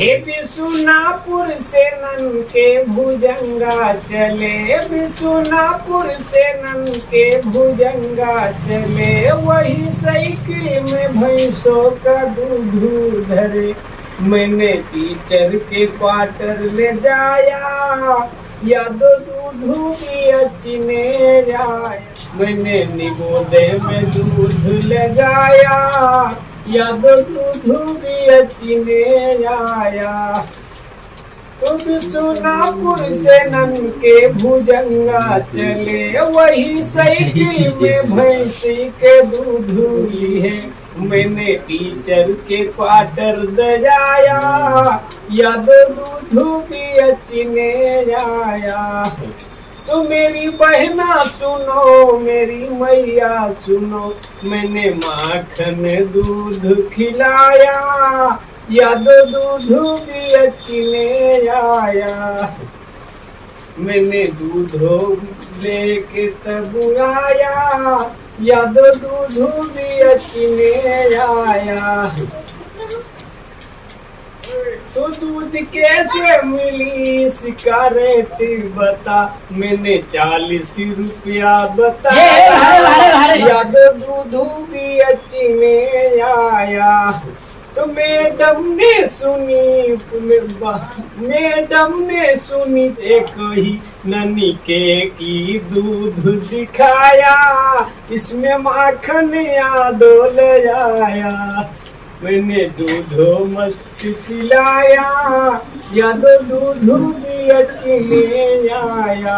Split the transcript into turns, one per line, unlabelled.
हे बिसुनापुर से नन के भुजंगा चले, बिसुनापुर से नन के भुजंगा चले, वही साइकिल में भैंसों का दूध धरे। मैंने टीचर के क्वार्टर ले जाया, याद दूध भी अचने जाया। मैंने निगोदे में दूध लगाया, याद दूध भी अचने आया। तो बिसुनापुर से नन के भुजंगा चले, वही साइकिल में भैंसी के दूध लिए। मैंने टीचर के क्वार्टर दजाया, याद दूध भी अचने आया। तो मेरी बहना सुनो, मेरी मैया सुनो, मैंने माखन दूध खिलाया, याद दूध भी अचने आया। मैंने दूध लेके तब आया, याद दूध भी अचने आया। तो दूध कैसे मिली इसका रेट बता, मैंने 40 रुपया बताया, याद दूध भी अचने आया। तो मैडम ने सुनी, मैडम ने सुनी, एक ही ननी के की दूध दिखाया, इसमें माखन याद ले आया। मैंने दूधो मस्त पिलाया, याद दूध भी अचने आया।